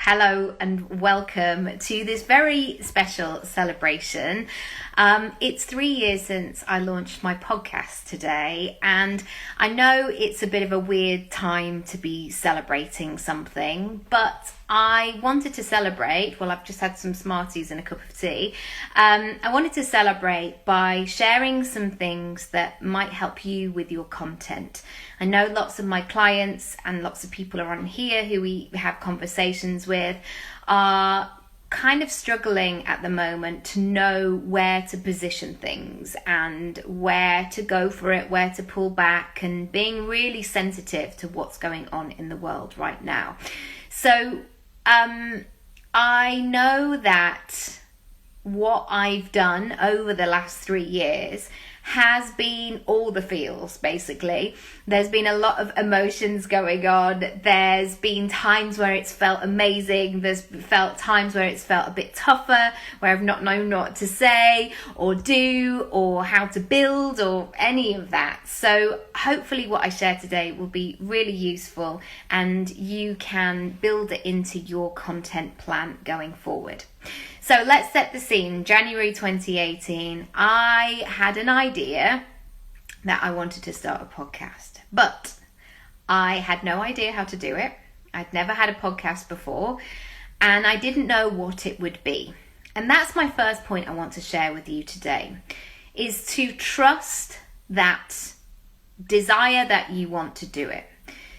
Hello and welcome to this very special celebration. It's 3 years since I launched my podcast today, and I know it's a bit of a weird time to be celebrating something, but I wanted to celebrate. Well, I've just had some Smarties and a cup of tea. I wanted to celebrate by sharing some things that might help you with your content. I know lots of my clients and lots of people around here who we have conversations with are kind of struggling at the moment to know where to position things and where to go for it, where to pull back, and being really sensitive to what's going on in the world right now. So I know that what I've done over the last 3 years has been all the feels, basically. There's been a lot of emotions going on. There's been times where it's felt amazing. There's felt times where it's felt a bit tougher, where I've not known what to say or do or how to build or any of that. So hopefully what I share today will be really useful and you can build it into your content plan going forward. So let's set the scene. January 2018, I had an idea that I wanted to start a podcast, but I had no idea how to do it. I'd never had a podcast before, and I didn't know what it would be. And that's my first point I want to share with you today, is to trust that desire that you want to do it.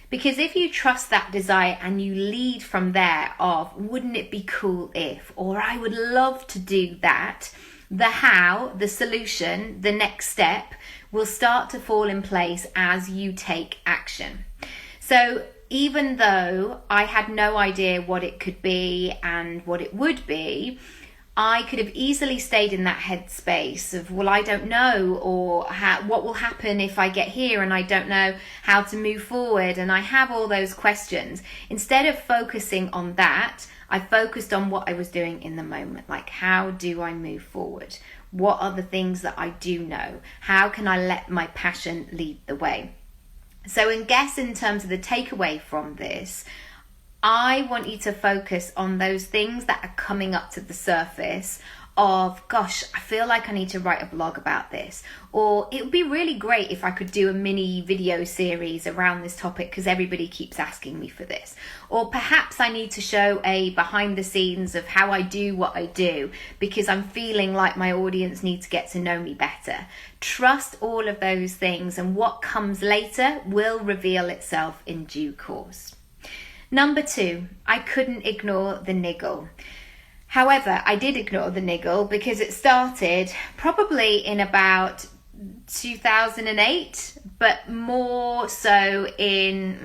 Because if you trust that desire and you lead from there of, wouldn't it be cool if, or I would love to do that, the how, the solution, the next step will start to fall in place as you take action. So even though I had no idea what it could be and what it would be, I could have easily stayed in that headspace of, well, I don't know, or what will happen if I get here and I don't know how to move forward, and I have all those questions. Instead of focusing on that, I focused on what I was doing in the moment, like how do I move forward? What are the things that I do know? How can I let my passion lead the way? So in terms of the takeaway from this, I want you to focus on those things that are coming up to the surface of, gosh, I feel like I need to write a blog about this. Or it would be really great if I could do a mini video series around this topic because everybody keeps asking me for this. Or perhaps I need to show a behind the scenes of how I do what I do because I'm feeling like my audience needs to get to know me better. Trust all of those things, and what comes later will reveal itself in due course. Number 2, I couldn't ignore the niggle. However, I did ignore the niggle because it started probably in about 2008, but more so in,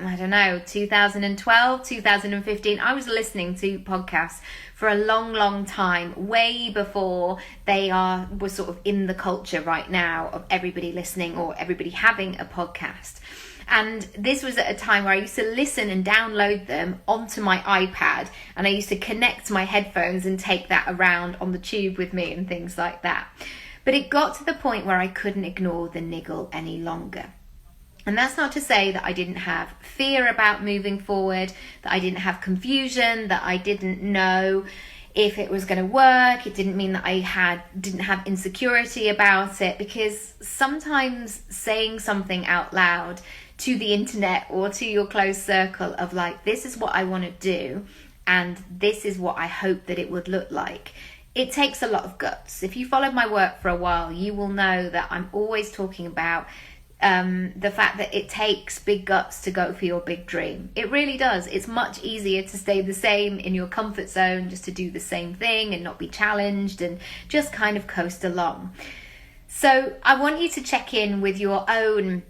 2012, 2015. I was listening to podcasts for a long, long time, way before were sort of in the culture right now of everybody listening or everybody having a podcast. And this was at a time where I used to listen and download them onto my iPad, and I used to connect my headphones and take that around on the tube with me and things like that. But it got to the point where I couldn't ignore the niggle any longer. And that's not to say that I didn't have fear about moving forward, that I didn't have confusion, that I didn't know if it was going to work. It didn't mean that I didn't have insecurity about it, because sometimes saying something out loud to the internet or to your close circle of like, this is what I want to do and this is what I hope that it would look like, it takes a lot of guts. If you followed my work for a while, you will know that I'm always talking about the fact that it takes big guts to go for your big dream. It really does. It's much easier to stay the same in your comfort zone, just to do the same thing and not be challenged and just kind of coast along. So I want you to check in with your own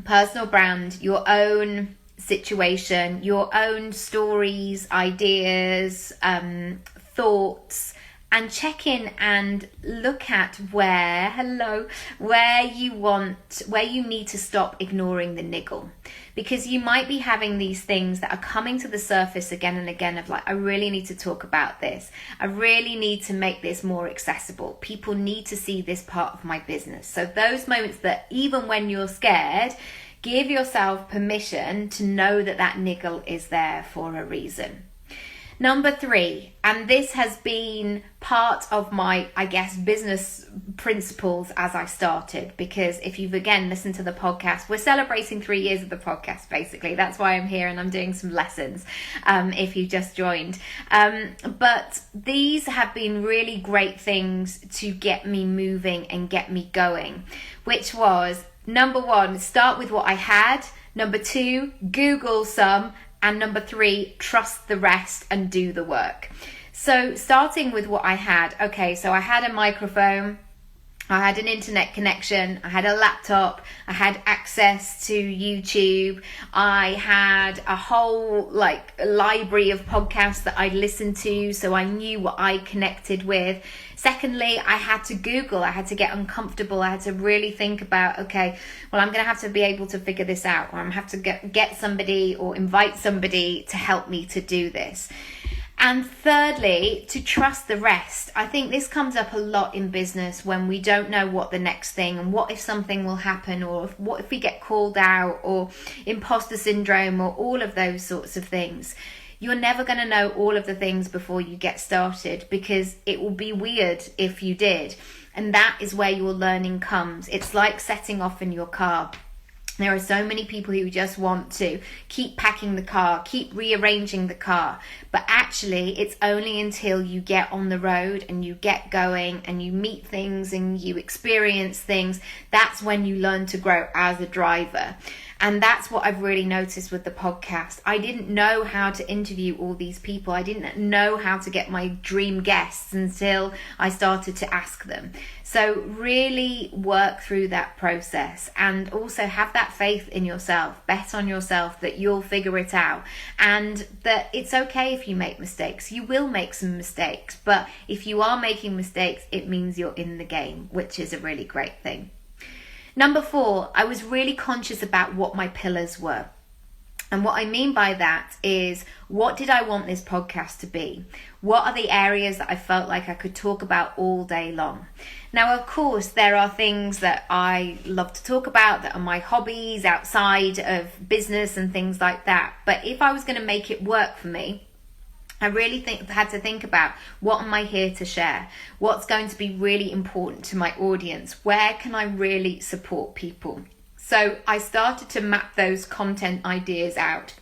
personal brand, your own situation, your own stories, ideas, thoughts, and check in and look at where you need to stop ignoring the niggle. Because you might be having these things that are coming to the surface again and again of like, I really need to talk about this. I really need to make this more accessible. People need to see this part of my business. So those moments that even when you're scared, give yourself permission to know that that niggle is there for a reason. Number 3, and this has been part of my, I guess, business principles as I started, because if you've again listened to the podcast, we're celebrating 3 years of the podcast, basically. That's why I'm here and I'm doing some lessons if you just joined. But these have been really great things to get me moving and get me going, which was, number 1, start with what I had. Number 2, Google some. And number 3, trust the rest and do the work. So starting with what I had. Okay, so I had a microphone, I had an internet connection, I had a laptop, I had access to YouTube, I had a whole library of podcasts that I'd listened to, so I knew what I connected with. Secondly, I had to Google, I had to get uncomfortable, I had to really think about, okay, well, I'm going to have to be able to figure this out, or I'm going to have to get somebody or invite somebody to help me to do this. And thirdly, to trust the rest. I think this comes up a lot in business when we don't know what the next thing, and what if something will happen, or what if we get called out, or imposter syndrome, or all of those sorts of things. You're never going to know all of the things before you get started, because it will be weird if you did. And that is where your learning comes. It's like setting off in your car. There are so many people who just want to keep packing the car, keep rearranging the car. But actually, it's only until you get on the road and you get going and you meet things and you experience things, that's when you learn to grow as a driver. And that's what I've really noticed with the podcast. I didn't know how to interview all these people. I didn't know how to get my dream guests until I started to ask them. So really work through that process, and also have that faith in yourself. Bet on yourself that you'll figure it out, and that it's okay if you make mistakes. You will make some mistakes, but if you are making mistakes, it means you're in the game, which is a really great thing. Number 4, I was really conscious about what my pillars were. And what I mean by that is, what did I want this podcast to be? What are the areas that I felt like I could talk about all day long? Now, of course, there are things that I love to talk about that are my hobbies outside of business and things like that. But if I was going to make it work for me, I really had to think about, what am I here to share? What's going to be really important to my audience? Where can I really support people? So I started to map those content ideas out.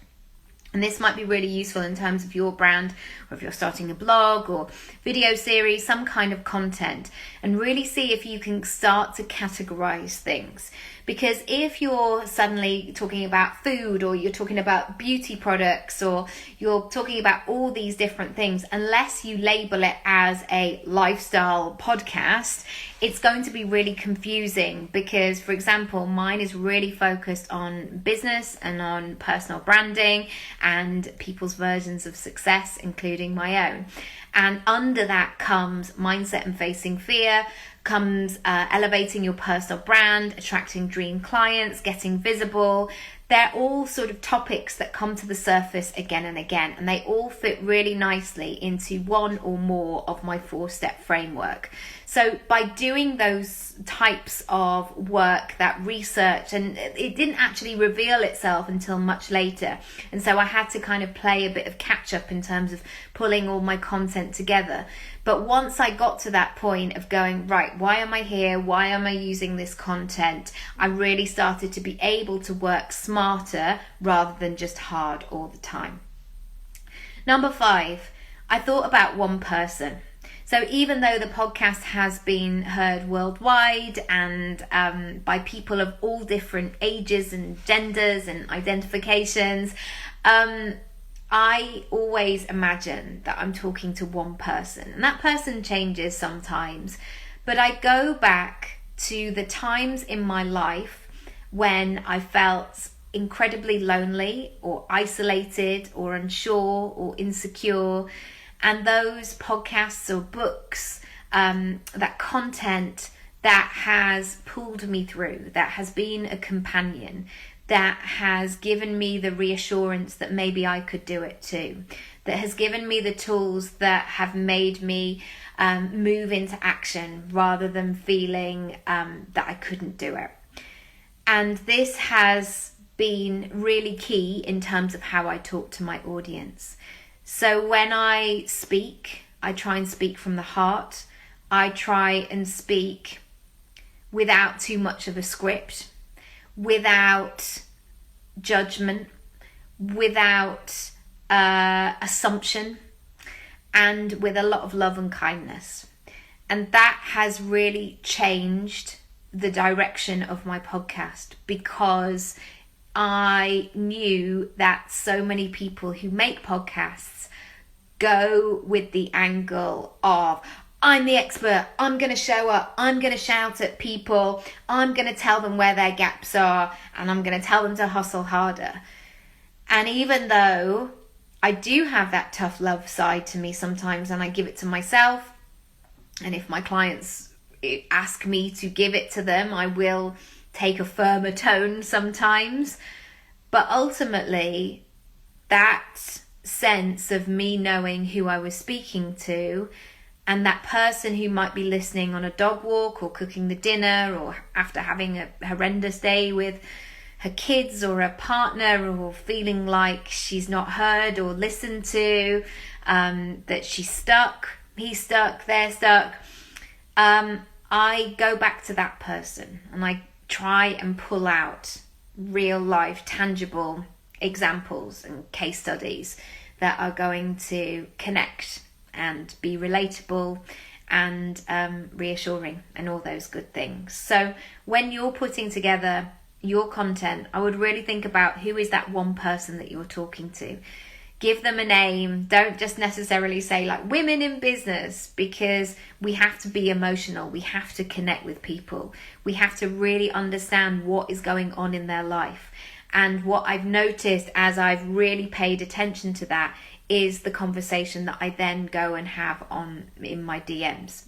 And this might be really useful in terms of your brand, or if you're starting a blog or video series, some kind of content, and really see if you can start to categorize things. Because if you're suddenly talking about food, or you're talking about beauty products, or you're talking about all these different things, unless you label it as a lifestyle podcast, it's going to be really confusing. Because, for example, mine is really focused on business and on personal branding and people's versions of success, including my own. And under that comes mindset and facing fear, comes elevating your personal brand, attracting dream clients, getting visible. They're all sort of topics that come to the surface again and again, and they all fit really nicely into one or more of my 4-step framework. So by doing those types of work, that research, and it didn't actually reveal itself until much later. And so I had to kind of play a bit of catch up in terms of pulling all my content together. But once I got to that point of going, right, why am I here? Why am I using this content? I really started to be able to work smarter rather than just hard all the time. Number 5, I thought about one person. So even though the podcast has been heard worldwide and by people of all different ages and genders and identifications, I always imagine that I'm talking to one person, and that person changes sometimes. But I go back to the times in my life when I felt incredibly lonely or isolated or unsure or insecure. And those podcasts or books, that content that has pulled me through, that has been a companion, that has given me the reassurance that maybe I could do it too, that has given me the tools that have made me move into action rather than feeling that I couldn't do it. And this has been really key in terms of how I talk to my audience. So when I speak, I try and speak from the heart. I try and speak without too much of a script, without judgment, without assumption, and with a lot of love and kindness. And that has really changed the direction of my podcast, because I knew that so many people who make podcasts go with the angle of, I'm the expert, I'm going to show up, I'm going to shout at people, I'm going to tell them where their gaps are, and I'm going to tell them to hustle harder. And even though I do have that tough love side to me sometimes, and I give it to myself, and if my clients ask me to give it to them, I will take a firmer tone sometimes. But ultimately, that sense of me knowing who I was speaking to, and that person who might be listening on a dog walk or cooking the dinner, or after having a horrendous day with her kids or a partner, or feeling like she's not heard or listened to, that she's stuck, he's stuck, they're stuck. I go back to that person and I try and pull out real life, tangible examples and case studies that are going to connect and be relatable and reassuring and all those good things. So when you're putting together your content, I would really think about who is that one person that you're talking to. Give them a name. Don't just necessarily say like women in business, because we have to be emotional. We have to connect with people. We have to really understand what is going on in their life. And what I've noticed as I've really paid attention to that is the conversation that I then go and have in my DMs.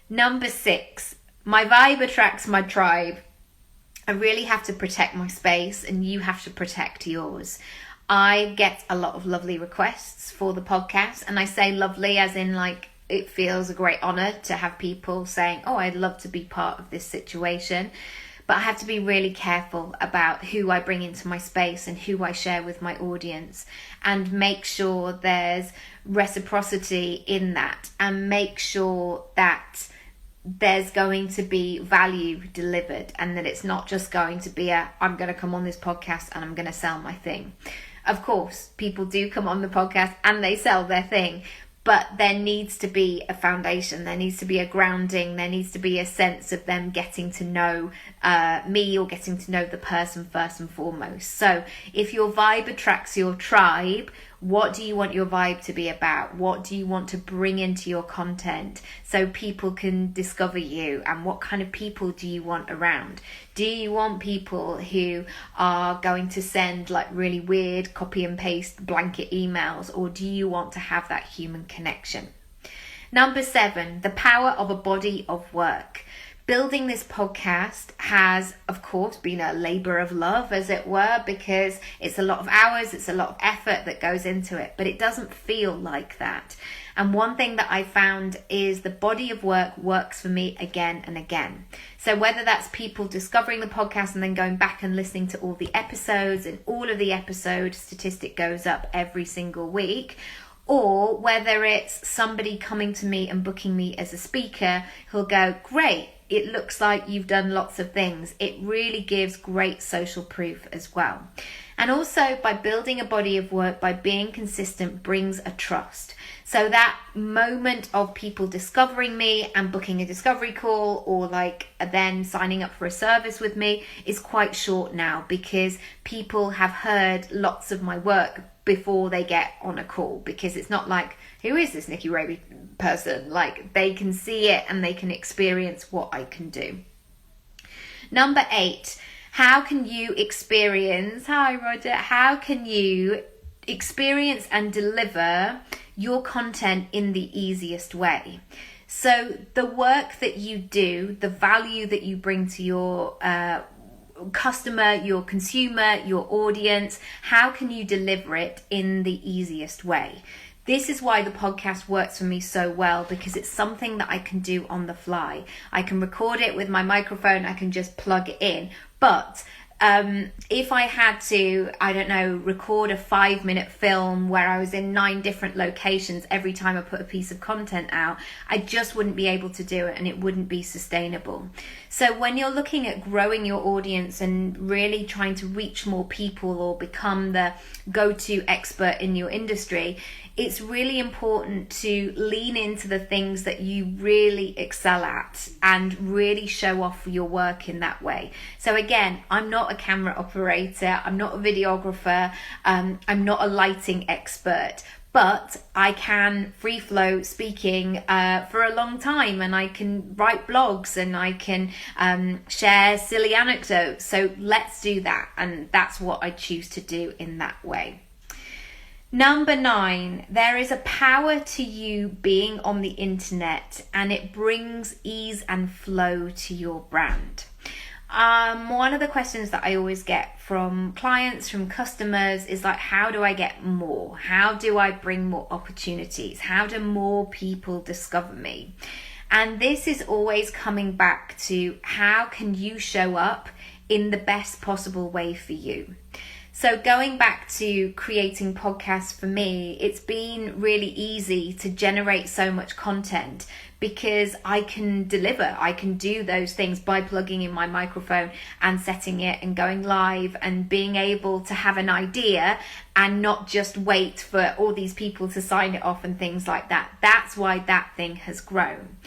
Number 6, my vibe attracts my tribe. I really have to protect my space, and you have to protect yours. I get a lot of lovely requests for the podcast, and I say lovely as in like it feels a great honor to have people saying, oh, I'd love to be part of this situation. But I have to be really careful about who I bring into my space and who I share with my audience, and make sure there's reciprocity in that, and make sure that there's going to be value delivered, and that it's not just going to be I'm going to come on this podcast and I'm going to sell my thing. Of course, people do come on the podcast and they sell their thing, but there needs to be a foundation, there needs to be a grounding, there needs to be a sense of them getting to know me, or getting to know the person first and foremost. So if your vibe attracts your tribe, what do you want your vibe to be about? What do you want to bring into your content so people can discover you? And what kind of people do you want around? Do you want people who are going to send like really weird copy and paste blanket emails, or do you want to have that human connection? Number 7, the power of a body of work. Building this podcast has, of course, been a labor of love, as it were, because it's a lot of hours, it's a lot of effort that goes into it, but it doesn't feel like that. And one thing that I found is the body of work works for me again and again. So whether that's people discovering the podcast and then going back and listening to all the episodes, and all of the episode statistic goes up every single week, or whether it's somebody coming to me and booking me as a speaker who'll go, great, it looks like you've done lots of things. It really gives great social proof as well. And also, by building a body of work, by being consistent, brings a trust. So that moment of people discovering me and booking a discovery call, or like then signing up for a service with me, is quite short now, because people have heard lots of my work before they get on a call, because it's not like, who is this Nikki Raby person? Like, they can see it and they can experience what I can do. Number 8, how can you experience, hi Roger, how can you experience and deliver your content in the easiest way? So the work that you do, the value that you bring to your customer, your consumer, your audience, how can you deliver it in the easiest way? This is why the podcast works for me so well, because it's something that I can do on the fly. I can record it with my microphone, I can just plug it in. But if I had to, I don't know, record a 5-minute film where I was in 9 different locations every time I put a piece of content out, I just wouldn't be able to do it, and it wouldn't be sustainable. So when you're looking at growing your audience and really trying to reach more people or become the go-to expert in your industry, it's really important to lean into the things that you really excel at and really show off your work in that way. So again, I'm not a camera operator, I'm not a videographer, I'm not a lighting expert, but I can free flow speaking for a long time, and I can write blogs, and I can share silly anecdotes. So let's do that, and that's what I choose to do in that way. Number 9, there is a power to you being on the internet, and it brings ease and flow to your brand. One of the questions that I always get from clients, from customers, is like, how do I get more? How do I bring more opportunities? How do more people discover me? And this is always coming back to, how can you show up in the best possible way for you? So going back to creating podcasts, for me, it's been really easy to generate so much content because I can deliver. I can do those things by plugging in my microphone and setting it and going live and being able to have an idea and not just wait for all these people to sign it off and things like that. That's why that thing has grown.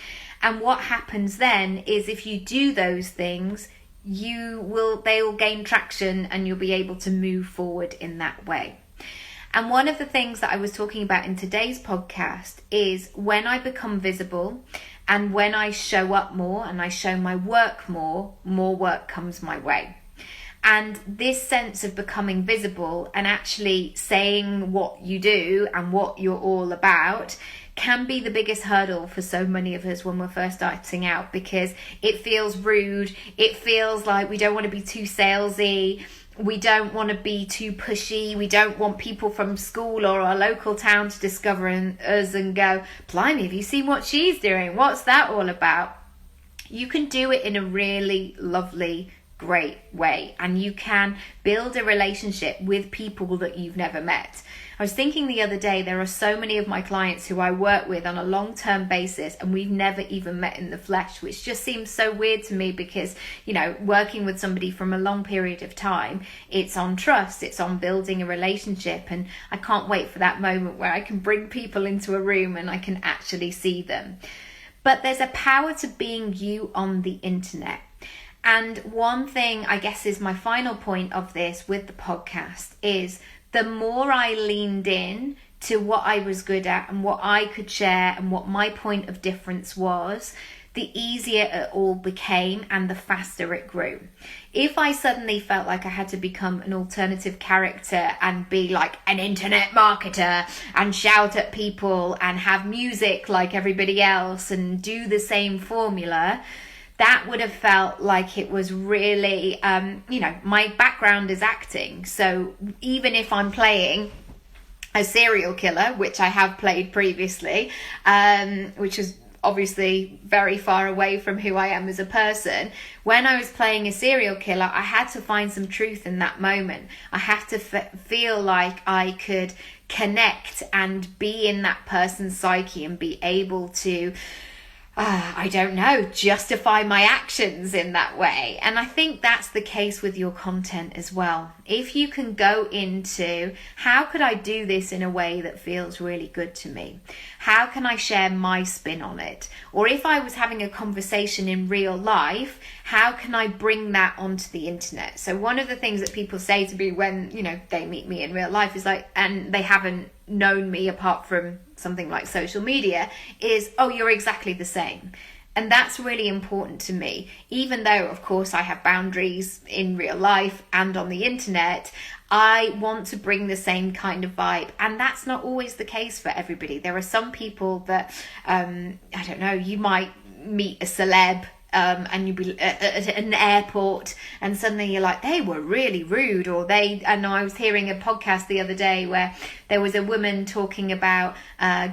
And what happens then is, if you do those things, they will gain traction and you'll be able to move forward in that way. And one of the things that I was talking about in today's podcast is, when I become visible and when I show up more and I show my work more work comes my way. And this sense of becoming visible and actually saying what you do and what you're all about can be the biggest hurdle for so many of us when we're first starting out, because it feels rude. It feels like we don't want to be too salesy. We don't want to be too pushy. We don't want people from school or our local town to discover us and go, blimey, have you seen what she's doing? What's that all about? You can do it in a really lovely, great way, and you can build a relationship with people that you've never met. I was thinking the other day, there are so many of my clients who I work with on a long-term basis and we've never even met in the flesh, which just seems so weird to me because, you know, working with somebody from a long period of time, it's on trust, it's on building a relationship, and I can't wait for that moment where I can bring people into a room and I can actually see them. But there's a power to being you on the internet. And one thing, I guess, is my final point of this with the podcast is, the more I leaned in to what I was good at and what I could share and what my point of difference was, the easier it all became and the faster it grew. If I suddenly felt like I had to become an alternative character and be like an internet marketer and shout at people and have music like everybody else and do the same formula, that would have felt like it was really, my background is acting. So even if I'm playing a serial killer, which I have played previously, which is obviously very far away from who I am as a person, when I was playing a serial killer, I had to find some truth in that moment. I had to feel like I could connect and be in that person's psyche and be able to justify my actions in that way. And I think that's the case with your content as well. If you can go into, how could I do this in a way that feels really good to me? How can I share my spin on it? Or if I was having a conversation in real life, how can I bring that onto the internet? So one of the things that people say to me when, they meet me in real life is like, and they haven't known me apart from something like social media, is, oh, you're exactly the same. And that's really important to me. Even though, of course, I have boundaries in real life and on the internet, I want to bring the same kind of vibe. And that's not always the case for everybody. There are some people that, you might meet a celeb and you'll be at an airport and suddenly you're like, they were really rude, and I was hearing a podcast the other day where there was a woman talking about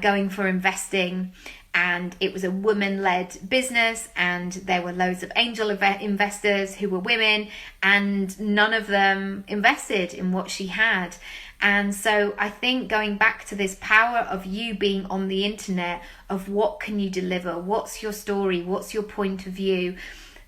going for investing, and it was a woman-led business, and there were loads of angel investors who were women, and none of them invested in what she had. And so I think going back to this power of you being on the internet, of what can you deliver, what's your story, what's your point of view,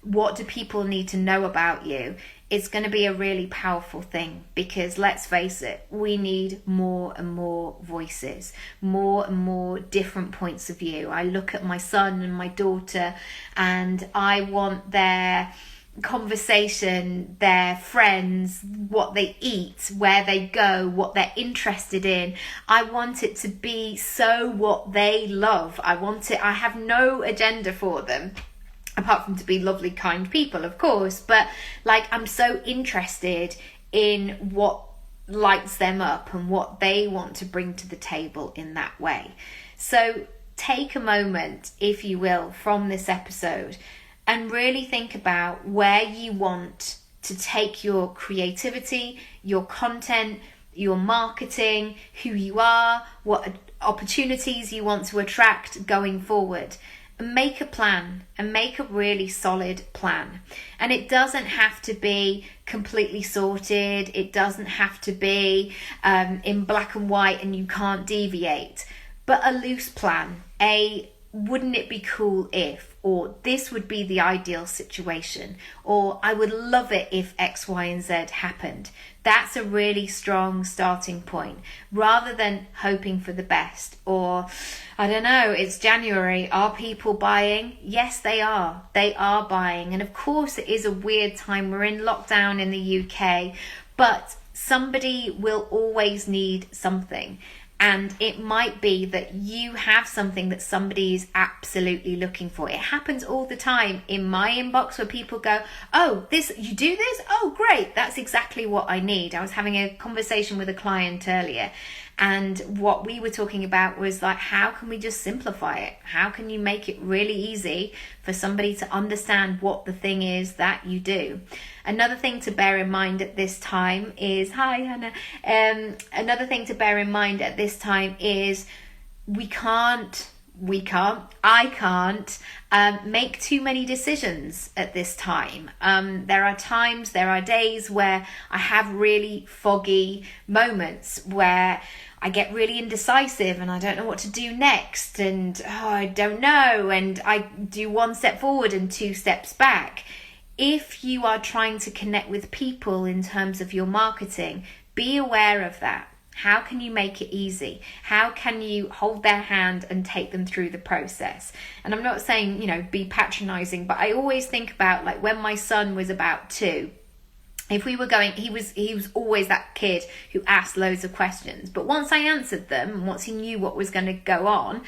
what do people need to know about you, it's going to be a really powerful thing. Because let's face it, we need more and more voices, more and more different points of view. I look at my son and my daughter, and I want their conversation, their friends, what they eat, where they go, what they're interested in. I want it to be so what they love. I have no agenda for them, apart from to be lovely, kind people, of course, but like, I'm so interested in what lights them up and what they want to bring to the table in that way. So take a moment, if you will, from this episode and really think about where you want to take your creativity, your content, your marketing, who you are, what opportunities you want to attract going forward. Make a plan, and make a really solid plan. And it doesn't have to be completely sorted. It doesn't have to be in black and white and you can't deviate. But a loose plan. Wouldn't it be cool if, or this would be the ideal situation, or I would love it if X, Y, and Z happened. That's a really strong starting point, rather than hoping for the best. Or, I don't know, it's January. Are people buying? Yes, they are. They are buying. And of course, it is a weird time. We're in lockdown in the UK, but somebody will always need something. And it might be that you have something that somebody is absolutely looking for. It happens all the time in my inbox where people go, oh, you do this? Oh, great. That's exactly what I need. I was having a conversation with a client earlier, and what we were talking about was like, how can we just simplify it? How can you make it really easy for somebody to understand what the thing is that you do? Another thing to bear in mind at this time is, hi Hannah, another thing to bear in mind at this time is I can't make too many decisions at this time. There are days where I have really foggy moments where I get really indecisive and I don't know what to do next, and I don't know, and I do one step forward and two steps back. If you are trying to connect with people in terms of your marketing, be aware of that. How can you make it easy? How can you hold their hand and take them through the process? And I'm not saying, be patronizing, but I always think about, like, when my son was about 2, if we were going, he was always that kid who asked loads of questions. But once I answered them, and once he knew what was going to go on,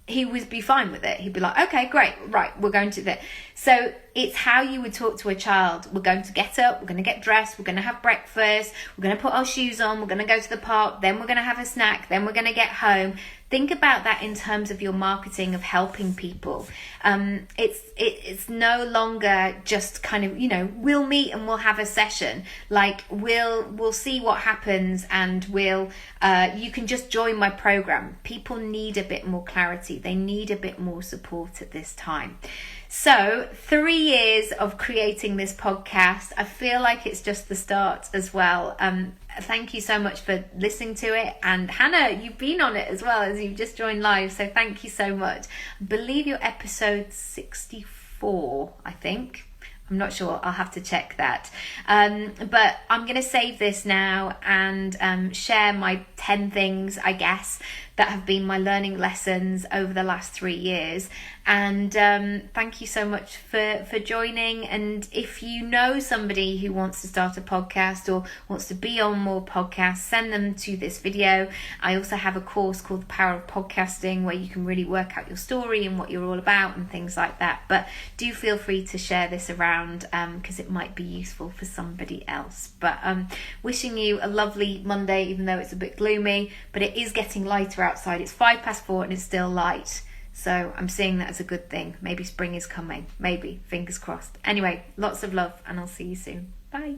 he would be fine with it. He'd be like, okay, great, right, we're going to that. So it's how you would talk to a child. We're going to get up, we're going to get dressed, we're going to have breakfast, we're going to put our shoes on, we're going to go to the park, then we're going to have a snack, then we're going to get home. Think about that in terms of your marketing of helping people. It's no longer just kind of, we'll meet and we'll have a session. Like, we'll see what happens, and you can just join my program. People need a bit more clarity. They need a bit more support at this time. So 3 years of creating this podcast. I feel like it's just the start as well. Thank you so much for listening to it. And Hannah, you've been on it as well, as you've just joined live. So thank you so much. I believe you're episode 64, I think. I'm not sure. I'll have to check that. But I'm going to save this now and share my 10 things, I guess, that have been my learning lessons over the last 3 years. And thank you so much for joining. And if you know somebody who wants to start a podcast or wants to be on more podcasts, send them to this video. I also have a course called The Power of Podcasting, where you can really work out your story and what you're all about and things like that. But do feel free to share this around because it might be useful for somebody else. But wishing you a lovely Monday, even though it's a bit gloomy, but it is getting lighter outside. It's 4:05 and it's still light. So I'm seeing that as a good thing. Maybe spring is coming. Maybe. Fingers crossed. Anyway, lots of love, and I'll see you soon. Bye.